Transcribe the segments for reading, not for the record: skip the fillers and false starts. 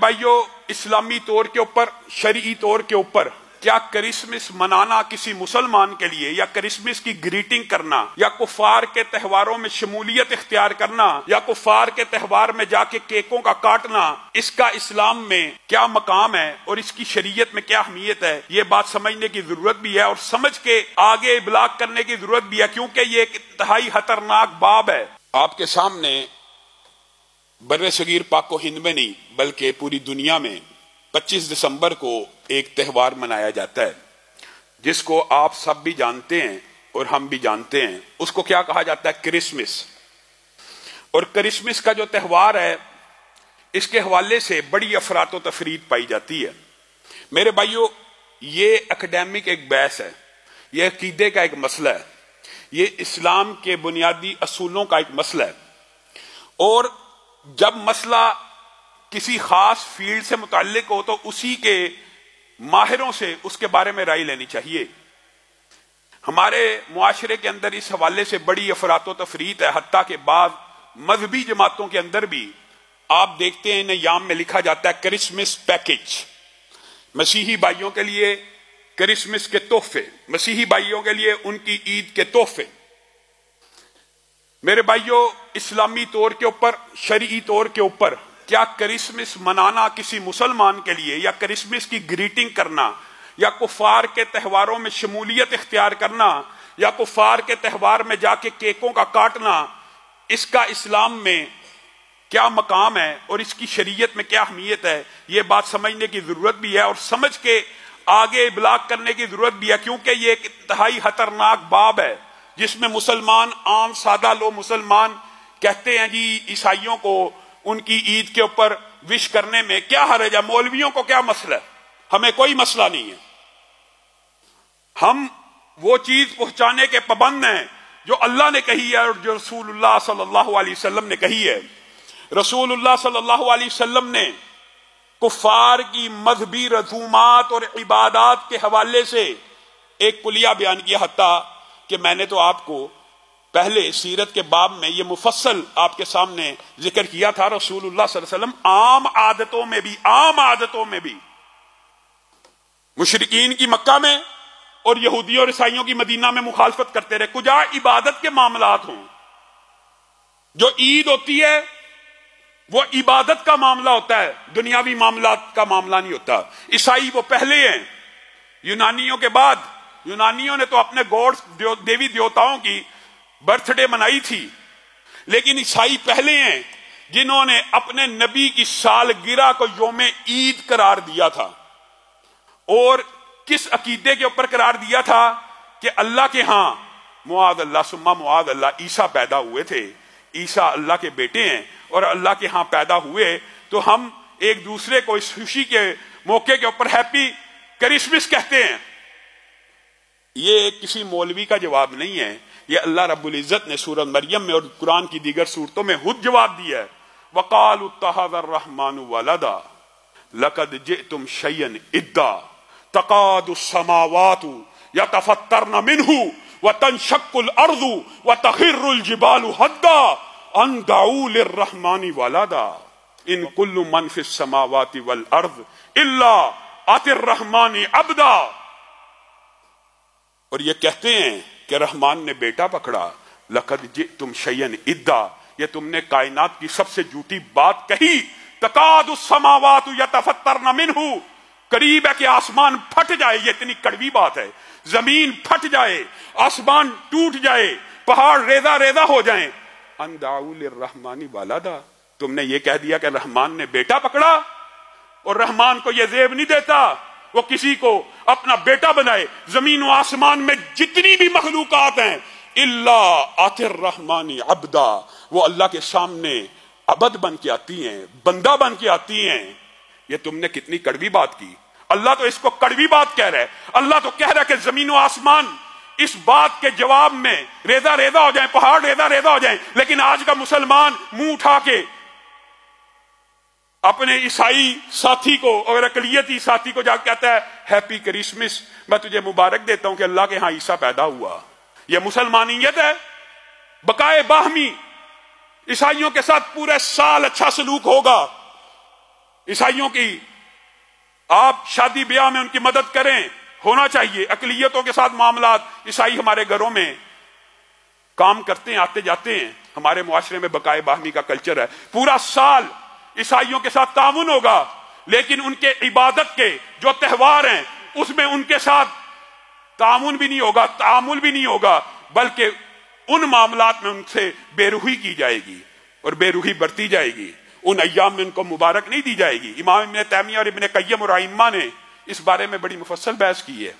بھائیو، اسلامی طور کے اوپر، شرعی طور کے اوپر کیا کرسمس منانا کسی مسلمان کے لیے، یا کرسمس کی گریٹنگ کرنا، یا کفار کے تہواروں میں شمولیت اختیار کرنا، یا کفار کے تہوار میں جا کے کیکوں کا کاٹنا، اس کا اسلام میں کیا مقام ہے اور اس کی شریعت میں کیا اہمیت ہے، یہ بات سمجھنے کی ضرورت بھی ہے اور سمجھ کے آگے ابلاغ کرنے کی ضرورت بھی ہے، کیونکہ یہ ایک انتہائی خطرناک باب ہے۔ آپ کے سامنے بر صغیر پاک و ہند میں نہیں بلکہ پوری دنیا میں 25 دسمبر کو ایک تہوار منایا جاتا ہے جس کو آپ سب بھی جانتے ہیں اور ہم بھی جانتے ہیں۔ اس کو کیا کہا جاتا ہے؟ کرسمس۔ اور کرسمس کا جو تہوار ہے، اس کے حوالے سے بڑی افراط و تفرید پائی جاتی ہے۔ میرے بھائیو، یہ اکیڈیمک ایک بحث ہے، یہ عقیدے کا ایک مسئلہ ہے، یہ اسلام کے بنیادی اصولوں کا ایک مسئلہ ہے، اور جب مسئلہ کسی خاص فیلڈ سے متعلق ہو تو اسی کے ماہروں سے اس کے بارے میں رائے لینی چاہیے۔ ہمارے معاشرے کے اندر اس حوالے سے بڑی افراط و تفریط ہے، حتیٰ کہ بعض مذہبی جماعتوں کے اندر بھی آپ دیکھتے ہیں نیام میں لکھا جاتا ہے کرسمس پیکج، مسیحی بھائیوں کے لیے کرسمس کے تحفے، مسیحی بھائیوں کے لیے ان کی عید کے تحفے۔ میرے بھائیوں، اسلامی طور کے اوپر، شرعی طور کے اوپر کیا کرسمس منانا کسی مسلمان کے لیے، یا کرسمس کی گریٹنگ کرنا، یا کفار کے تہواروں میں شمولیت اختیار کرنا، یا کفار کے تہوار میں جا کے کیکوں کا کاٹنا، اس کا اسلام میں کیا مقام ہے اور اس کی شریعت میں کیا اہمیت ہے، یہ بات سمجھنے کی ضرورت بھی ہے اور سمجھ کے آگے ابلاغ کرنے کی ضرورت بھی ہے، کیونکہ یہ ایک انتہائی خطرناک باب ہے جس میں مسلمان، عام سادہ لوگ مسلمان کہتے ہیں جی عیسائیوں کو ان کی عید کے اوپر وش کرنے میں کیا حرج ہے، مولویوں کو کیا مسئلہ ہے، ہمیں کوئی مسئلہ نہیں ہے، ہم وہ چیز پہنچانے کے پابند ہیں جو اللہ نے کہی ہے اور جو رسول اللہ صلی اللہ علیہ وسلم نے کہی ہے۔ رسول اللہ صلی اللہ علیہ وسلم نے کفار کی مذہبی رسومات اور عبادات کے حوالے سے ایک کلیہ بیان کیا، حتیٰ کہ میں نے تو آپ کو پہلے سیرت کے باب میں یہ مفصل آپ کے سامنے ذکر کیا تھا۔ رسول اللہ صلی اللہ علیہ وسلم عام عادتوں میں بھی مشرکین کی مکہ میں اور یہودیوں اور عیسائیوں کی مدینہ میں مخالفت کرتے رہے۔ کجا عبادت کے معاملات ہوں، جو عید ہوتی ہے وہ عبادت کا معاملہ ہوتا ہے، دنیاوی معاملات کا معاملہ نہیں ہوتا۔ عیسائی وہ پہلے ہیں یونانیوں کے بعد، یونانیوں نے تو اپنے گوڈز دیوی دیوتاؤں کی برتھ ڈے منائی تھی، لیکن عیسائی پہلے ہیں جنہوں نے اپنے نبی کی سالگرہ کو یوم عید قرار دیا تھا، اور کس عقیدے کے اوپر قرار دیا تھا کہ اللہ کے ہاں معاذ اللہ ثم معاذ اللہ عیسیٰ پیدا ہوئے تھے، عیسیٰ اللہ کے بیٹے ہیں اور اللہ کے ہاں پیدا ہوئے، تو ہم ایک دوسرے کو اس خوشی کے موقع کے اوپر ہیپی کرسمس کہتے ہیں۔ یہ کسی مولوی کا جواب نہیں ہے، یہ اللہ رب العزت نے سورہ مریم میں اور قرآن کی دیگر سورتوں میں خود جواب دیا ہے۔ وَقَالُوا اتَّخَذَ الرَّحْمَنُ وَلَدًا لَقَدْ جِئْتُمْ شَيْئًا إِدًّا تَكَادُ السَّمَاوَاتُ يَتَفَطَّرْنَ مِنْهُ وَتَنشَقُّ الْأَرْضُ وَتَخِرُّ الْجِبَالُ هَدًّا أَن دَعُوا لِلرَّحْمَنِ وَلَدًا إِن كُلُّ مَنْ فِي السَّمَاوَاتِ وَالْأَرْضِ إِلَّا آتِي الرَّحْمَنِ عَبْدًا۔ اور یہ کہتے ہیں کہ رحمان نے بیٹا پکڑا، لقد جئتم شیئا ادا، یہ تم نے کائنات کی سب سے جھوٹی بات کہی۔ تکاد السماوات یتفطرن منہ، قریب ہے کہ آسمان پھٹ جائے، یہ اتنی کڑوی بات ہے، زمین پھٹ جائے، آسمان ٹوٹ جائے، پہاڑ ریزہ ریزہ ہو جائیں۔ ان دعوا للرحمن ولدا، تم نے یہ کہہ دیا کہ رحمان نے بیٹا پکڑا، اور رحمان کو یہ زیب نہیں دیتا وہ کسی کو اپنا بیٹا بنائے۔ زمین و آسمان میں جتنی بھی مخلوقات ہیں، اللہ آتی الرحمن عبدا، وہ اللہ کے سامنے عبد بن کے آتی ہیں، بندہ بن کے آتی ہیں۔ یہ تم نے کتنی کڑوی بات کی۔ اللہ تو اس کو کڑوی بات کہہ رہا ہے، اللہ تو کہہ رہا ہے کہ زمین و آسمان اس بات کے جواب میں ریزہ ریزہ ہو جائیں، پہاڑ ریزہ ریزہ ہو جائیں، لیکن آج کا مسلمان منہ اٹھا کے اپنے عیسائی ساتھی کو اور اقلیتی ساتھی کو جا کے کہتا ہے ہیپی کرسمس، میں تجھے مبارک دیتا ہوں کہ اللہ کے ہاں عیسیٰ پیدا ہوا۔ یہ مسلمانیت ہے؟ بقائے باہمی عیسائیوں کے ساتھ پورے سال اچھا سلوک ہوگا، عیسائیوں کی آپ شادی بیاہ میں ان کی مدد کریں، ہونا چاہیے۔ اقلیتوں کے ساتھ معاملات، عیسائی ہمارے گھروں میں کام کرتے ہیں، آتے جاتے ہیں، ہمارے معاشرے میں بقائے باہمی کا کلچر ہے، پورا سال عیسائیوں کے ساتھ تعاون ہوگا، لیکن ان کے عبادت کے جو تہوار ہیں اس میں ان کے ساتھ تعاون بھی نہیں ہوگا، تعامل بھی نہیں ہوگا، بلکہ ان معاملات میں ان سے بے روحی کی جائے گی اور بے روحی برتی جائے گی، ان ایام میں ان کو مبارک نہیں دی جائے گی۔ امام ابن تیمیہ اور ابن قیم اور ائمہ نے اس بارے میں بڑی مفصل بحث کی ہے۔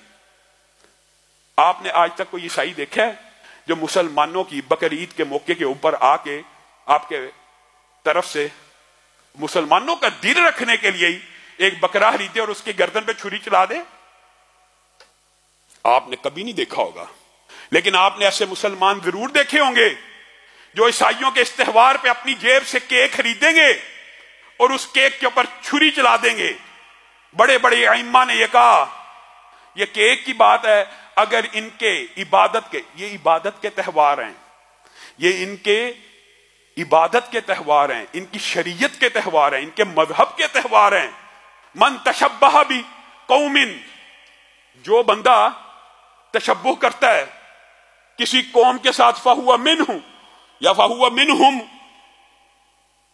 آپ نے آج تک کوئی عیسائی دیکھا ہے جو مسلمانوں کی بقرعید کے موقع کے اوپر آ کے آپ کے طرف سے مسلمانوں کا دل رکھنے کے لیے ایک بکرا خریدے اور اس کی گردن پہ چھری چلا دے؟ آپ نے کبھی نہیں دیکھا ہوگا، لیکن آپ نے ایسے مسلمان ضرور دیکھے ہوں گے جو عیسائیوں کے اس تہوار پہ اپنی جیب سے کیک خریدیں گے اور اس کیک کے اوپر چھری چلا دیں گے۔ بڑے بڑے ائمہ نے یہ کہا یہ کیک کی بات ہے، اگر ان کے عبادت کے، یہ عبادت کے تہوار ہیں، یہ ان کے عبادت کے تہوار ہیں، ان کی شریعت کے تہوار ہیں، ان کے مذہب کے تہوار ہیں۔ من تشبہ بھی قوم، جو بندہ تشبہ کرتا ہے کسی قوم کے ساتھ فہو منہ یا فہو منہم،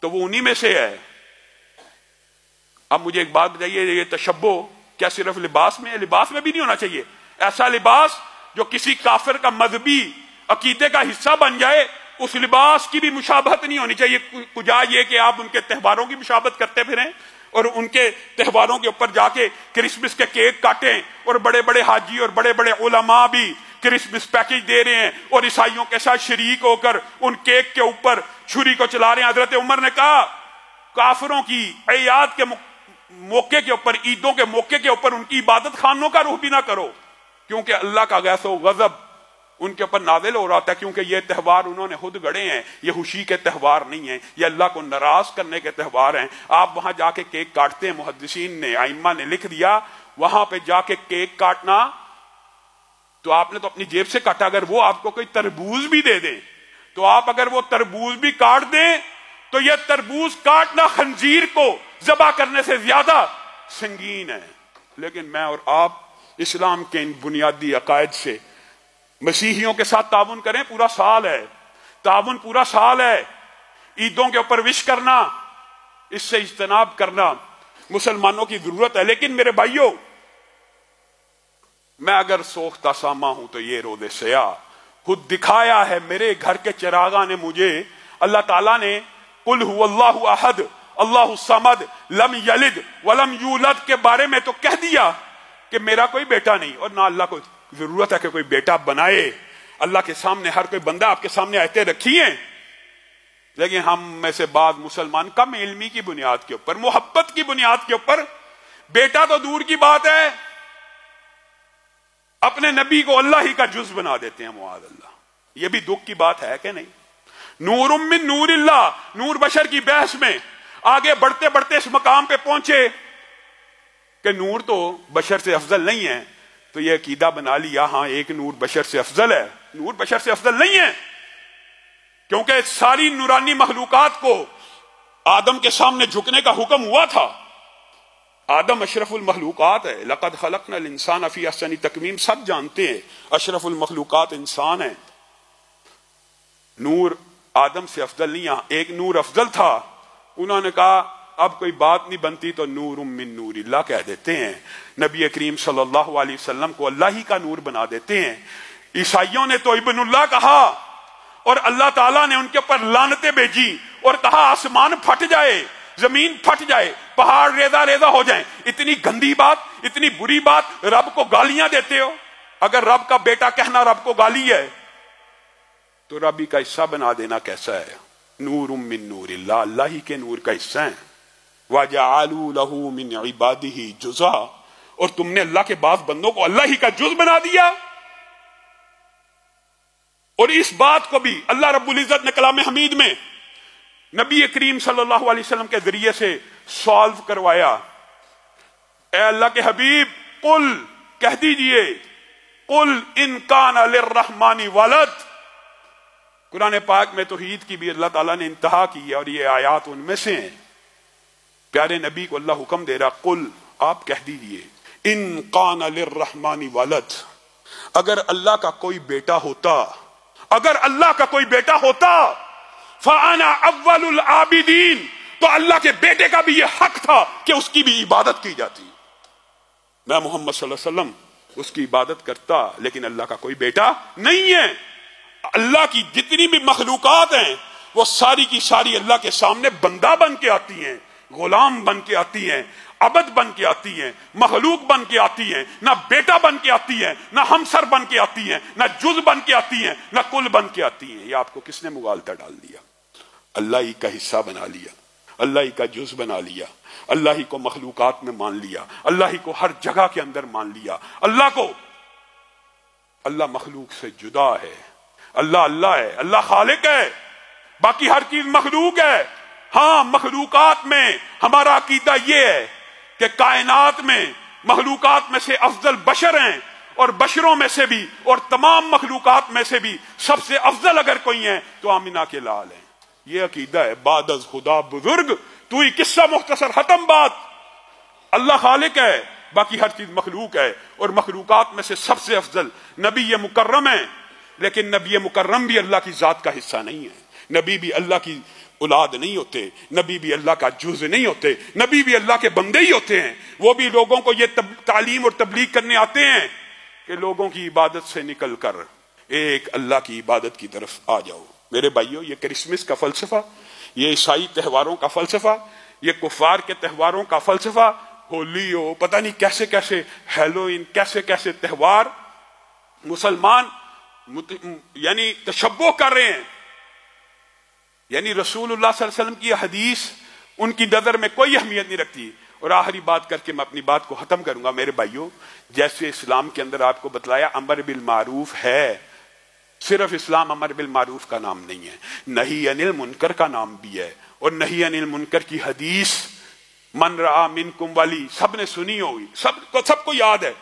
تو وہ انہی میں سے ہے۔ اب مجھے ایک بات بتائیے، یہ تشبہ کیا صرف لباس میں ہے؟ لباس میں بھی نہیں ہونا چاہیے ایسا لباس جو کسی کافر کا مذہبی عقیدے کا حصہ بن جائے، اس لباس کی بھی مشابہت نہیں ہونی چاہیے۔ کجا یہ کہ آپ ان کے تہواروں کی مشابہت کرتے پھریں اور ان کے تہواروں کے اوپر جا کے کرسمس کے کیک کاٹیں، اور بڑے بڑے حاجی اور بڑے بڑے علماء بھی کرسمس پیکج دے رہے ہیں اور عیسائیوں کے ساتھ شریک ہو کر ان کیک کے اوپر چھری کو چلا رہے ہیں۔ حضرت عمر نے کہا کافروں کی اعیاد کے موقع کے اوپر، عیدوں کے موقع کے اوپر ان کی عبادت خانوں کا رخ بھی نہ کرو، کیونکہ اللہ کا غیظ و غضب ان کے اوپر نازل ہو رہا تھا، کیونکہ یہ تہوار انہوں نے خود گڑے ہیں، یہ خوشی کے تہوار نہیں ہیں، یہ اللہ کو ناراض کرنے کے تہوار ہیں۔ آپ وہاں جا کے کیک کاٹتے ہیں، محدثین نے، ائمہ نے لکھ دیا وہاں پہ جا کے کیک کاٹنا تو آپ نے تو اپنی جیب سے کاٹا، اگر وہ آپ کو کوئی تربوز بھی دے دیں تو آپ اگر وہ تربوز بھی کاٹ دیں تو یہ تربوز کاٹنا خنزیر کو ذبح کرنے سے زیادہ سنگین ہے۔ لیکن میں اور آپ اسلام کے ان بنیادی عقائد سے مسیحیوں کے ساتھ تعاون کریں، پورا سال ہے، تعاون پورا سال ہے۔ عیدوں کے اوپر وش کرنا، اس سے اجتناب کرنا مسلمانوں کی ضرورت ہے۔ لیکن میرے بھائیوں، میں اگر سوختہ ساما ہوں تو یہ رود سیاہ خود دکھایا ہے میرے گھر کے چراغاں نے مجھے۔ اللہ تعالیٰ نے قل هو اللہ احد اللہ الصمد لم یلد ولم یولد کے بارے میں تو کہہ دیا کہ میرا کوئی بیٹا نہیں، اور نہ اللہ کو ضرورت ہے کہ کوئی بیٹا بنائے۔ اللہ کے سامنے ہر کوئی بندہ آپ کے سامنے آیتیں رکھی ہیں، لیکن ہم میں سے بعض مسلمان کم علمی کی بنیاد کے اوپر، محبت کی بنیاد کے اوپر، بیٹا تو دور کی بات ہے، اپنے نبی کو اللہ ہی کا جز بنا دیتے ہیں، معاذ اللہ۔ یہ بھی دکھ کی بات ہے کہ نہیں؟ نور من نور اللہ، نور بشر کی بحث میں آگے بڑھتے بڑھتے اس مقام پہ پہنچے کہ نور تو بشر سے افضل نہیں ہے، تو یہ عقیدہ بنا لیا ہاں ایک نور بشر سے افضل ہے۔ نور بشر سے افضل نہیں ہے، کیونکہ ساری نورانی مخلوقات کو آدم کے سامنے جھکنے کا حکم ہوا تھا۔ آدم اشرف المخلوقات ہے، لقد خلقنا الانسان فی احسن تقویم، سب جانتے ہیں اشرف المخلوقات انسان ہے۔ نور آدم سے افضل نہیں ہے، ایک نور افضل تھا، انہوں نے کہا اب کوئی بات نہیں بنتی تو نور من نور اللہ کہہ دیتے ہیں، نبی کریم صلی اللہ علیہ وسلم کو اللہ ہی کا نور بنا دیتے ہیں۔ عیسائیوں نے تو ابن اللہ کہا اور اللہ تعالیٰ نے ان کے اوپر لعنتیں بھیجی اور کہا آسمان پھٹ جائے، زمین پھٹ جائے، پہاڑ ریزہ ریزہ ہو جائیں۔ اتنی گندی بات، اتنی بری بات، رب کو گالیاں دیتے ہو۔ اگر رب کا بیٹا کہنا رب کو گالی ہے تو ربی کا حصہ بنا دینا کیسا ہے؟ نور من نور اللہ، اللہ ہی کے نور کا حصہ ہیں۔ وَجَعَلُوا لَهُ مِنْ عِبَادِهِ جُزْءًا، اور تم نے اللہ کے بعض بندوں کو اللہ ہی کا جز بنا دیا۔ اور اس بات کو بھی اللہ رب العزت نے کلام حمید میں نبی کریم صلی اللہ علیہ وسلم کے ذریعے سے سالو کروایا۔ اے اللہ کے حبیب، قل کہہ دیجئے، قل ان کان للرحمن ولد۔ قرآن پاک میں توحید کی بھی اللہ تعالیٰ نے انتہا کی ہے، اور یہ آیات ان میں سے ہیں۔ پیارے نبی کو اللہ حکم دے رہا، قل آپ کہہ دیجئے، ان قان للرحمن ولد، اگر اللہ کا کوئی بیٹا ہوتا، اگر اللہ کا کوئی بیٹا ہوتا، فانا اول العابدین، تو اللہ کے بیٹے کا بھی یہ حق تھا کہ اس کی بھی عبادت کی جاتی۔ میں محمد صلی اللہ علیہ وسلم اس کی عبادت کرتا، لیکن اللہ کا کوئی بیٹا نہیں ہے۔ اللہ کی جتنی بھی مخلوقات ہیں وہ ساری کی ساری اللہ کے سامنے بندہ بن کے آتی ہیں، غلام بن کے آتی ہیں، عبد بن کے آتی ہیں، مخلوق بن کے آتی ہیں، نہ بیٹا بن کے آتی ہیں، نہ ہمسر بن کے آتی ہیں، نہ جز بن کے آتی ہیں، نہ کل بن کے آتی ہیں۔ یہ آپ کو کس نے مغالطہ ڈال دیا؟ اللہ ہی کا حصہ بنا لیا، اللہ ہی کا جز بنا لیا، اللہ ہی کو مخلوقات میں مان لیا، اللہ ہی کو ہر جگہ کے اندر مان لیا۔ اللہ مخلوق سے جدا ہے، اللہ ہے، اللہ خالق ہے، باقی ہر چیز مخلوق ہے۔ ہاں، مخلوقات میں ہمارا عقیدہ یہ ہے کہ کائنات میں مخلوقات میں سے افضل بشر ہیں، اور بشروں میں سے بھی اور تمام مخلوقات میں سے بھی سب سے افضل اگر کوئی ہیں تو آمینہ کے لال ہیں۔ یہ عقیدہ ہے۔ بعد از خدا بزرگ تو ہی قصہ مختصر ختم بات۔ اللہ خالق ہے، باقی ہر چیز مخلوق ہے، اور مخلوقات میں سے سب سے افضل نبی مکرم ہے، لیکن نبی مکرم بھی اللہ کی ذات کا حصہ نہیں ہے، نبی بھی اللہ کی اولاد نہیں ہوتے، نبی بھی اللہ کا جز نہیں ہوتے، نبی بھی اللہ کے بندے ہی ہوتے ہیں۔ وہ بھی لوگوں کو یہ تعلیم اور تبلیغ کرنے آتے ہیں کہ لوگوں کی عبادت سے نکل کر ایک اللہ کی عبادت کی طرف آ جاؤ۔ میرے بھائیوں، یہ کرسمس کا فلسفہ، یہ عیسائی تہواروں کا فلسفہ، یہ کفار کے تہواروں کا فلسفہ، ہولی ہو، پتہ نہیں کیسے کیسے ہیلوئین، کیسے کیسے تہوار مسلمان یعنی تشبہ کر رہے ہیں۔ یعنی رسول اللہ صلی اللہ علیہ وسلم کی حدیث ان کی نظر میں کوئی اہمیت نہیں رکھتی۔ اور آخری بات کر کے میں اپنی بات کو ختم کروں گا۔ میرے بھائیوں، جیسے اسلام کے اندر آپ کو بتلایا امر بالمعروف ہے، صرف اسلام امر بالمعروف کا نام نہیں ہے، نہی عن المنکر کا نام بھی ہے۔ اور نہی عن المنکر کی حدیث من رأى منکم والی سب نے سنی ہوگی، سب کو یاد ہے۔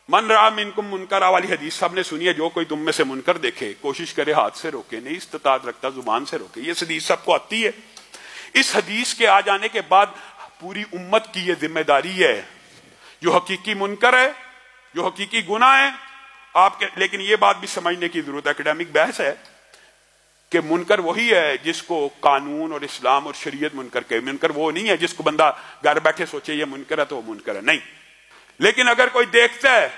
من رأى منکم منکرا والی حدیث سب نے سنی ہے۔ جو کوئی تم میں سے منکر دیکھے کوشش کرے ہاتھ سے روکے، نہیں استطاعت رکھتا زبان سے روکے۔ یہ حدیث سب کو آتی ہے۔ اس حدیث کے آ جانے کے بعد پوری امت کی یہ ذمہ داری ہے، جو حقیقی منکر ہے، جو حقیقی گناہ ہے آپ کے، لیکن یہ بات بھی سمجھنے کی ضرورت ہے، اکیڈیمک بحث ہے کہ منکر وہی ہے جس کو قانون اور اسلام اور شریعت منکر کہے۔ منکر وہ نہیں ہے جس کو بندہ گھر بیٹھے سوچے یہ منکر ہے تو وہ منکر ہے، نہیں۔ لیکن اگر کوئی دیکھتا ہے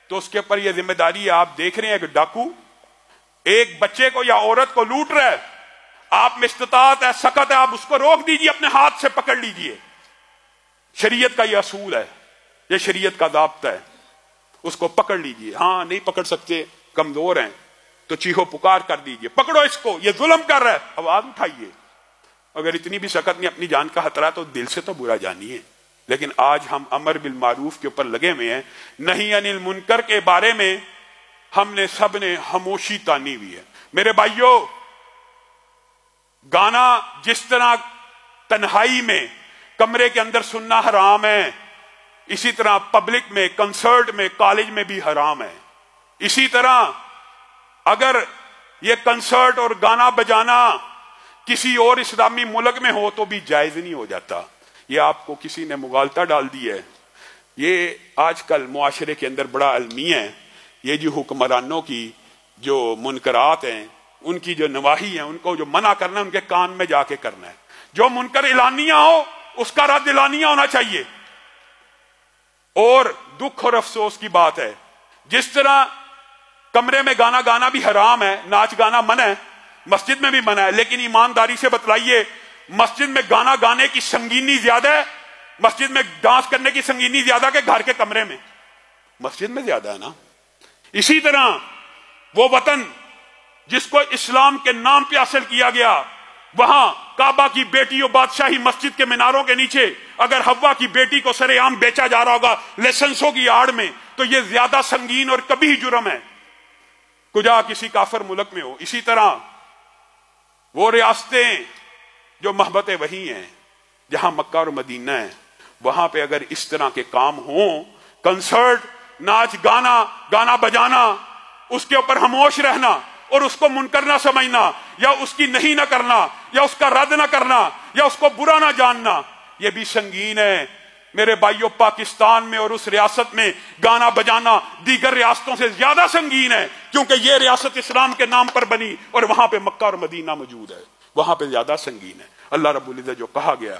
تو اس کے اوپر یہ ذمہ داری ہے۔ آپ دیکھ رہے ہیں کہ ڈاکو ایک بچے کو یا عورت کو لوٹ رہا ہے، آپ میں استطاعت ہے، سخت ہے، آپ اس کو روک دیجئے، اپنے ہاتھ سے پکڑ لیجئے۔ شریعت کا یہ اصول ہے، یہ شریعت کا ضابطہ ہے، اس کو پکڑ لیجئے۔ ہاں نہیں پکڑ سکتے، کمزور ہیں، تو چیخو پکار کر دیجئے، پکڑو اس کو، یہ ظلم کر رہا ہے، آواز اٹھائیے۔ اگر اتنی بھی سخت نہیں، اپنی جان کا خطرہ تو دل سے تو برا جانیے۔ لیکن آج ہم امر بالمعروف کے اوپر لگے ہوئے ہیں، نہی عن المنکر کے بارے میں ہم نے سب نے خاموشی تانی ہوئی ہے۔ میرے بھائیوں، گانا جس طرح تنہائی میں کمرے کے اندر سننا حرام ہے، اسی طرح پبلک میں، کنسرٹ میں، کالج میں بھی حرام ہے۔ اسی طرح اگر یہ کنسرٹ اور گانا بجانا کسی اور اسلامی ملک میں ہو تو بھی جائز نہیں ہو جاتا۔ یہ آپ کو کسی نے مغالطہ ڈال دی ہے۔ یہ آج کل معاشرے کے اندر بڑا المیہ ہے۔ یہ جو حکمرانوں کی جو منکرات ہیں، ان کی جو نواہی ہیں، ان کو جو منع کرنا ہے ان کے کان میں جا کے کرنا ہے۔ جو منکر اعلانیہ ہو اس کا رد اعلانیہ ہونا چاہیے۔ اور دکھ اور افسوس کی بات ہے، جس طرح کمرے میں گانا گانا بھی حرام ہے، ناچ گانا منع ہے، مسجد میں بھی منع ہے، لیکن ایمانداری سے بتلائیے مسجد میں گانا گانے کی سنگینی زیادہ ہے، مسجد میں ڈانس کرنے کی سنگینی زیادہ کہ گھر کے کمرے میں؟ مسجد میں زیادہ ہے نا۔ اسی طرح وہ وطن جس کو اسلام کے نام پہ حاصل کیا گیا، وہاں کعبہ کی بیٹی و بادشاہی مسجد کے میناروں کے نیچے اگر حوا کی بیٹی کو سرے عام بیچا جا رہا ہوگا لائسنسوں کی آڑ میں، تو یہ زیادہ سنگین اور کبھی جرم ہے، کجا کسی کافر ملک میں ہو۔ اسی طرح وہ ریاستیں جو محبت وحی ہیں، جہاں مکہ اور مدینہ ہے، وہاں پہ اگر اس طرح کے کام ہوں، کنسرٹ، ناچ گانا، گانا بجانا، اس کے اوپر خاموش رہنا اور اس کو منکر نہ سمجھنا، یا اس کی نہیں نہ کرنا، یا اس کا رد نہ کرنا، یا اس کو برا نہ جاننا، یہ بھی سنگین ہے میرے بھائیوں. پاکستان میں اور اس ریاست میں گانا بجانا دیگر ریاستوں سے زیادہ سنگین ہے، کیونکہ یہ ریاست اسلام کے نام پر بنی اور وہاں پہ مکہ اور مدینہ موجود ہے، وہاں پہ زیادہ سنگین ہے. اللہ رب العزت جو کہا گیا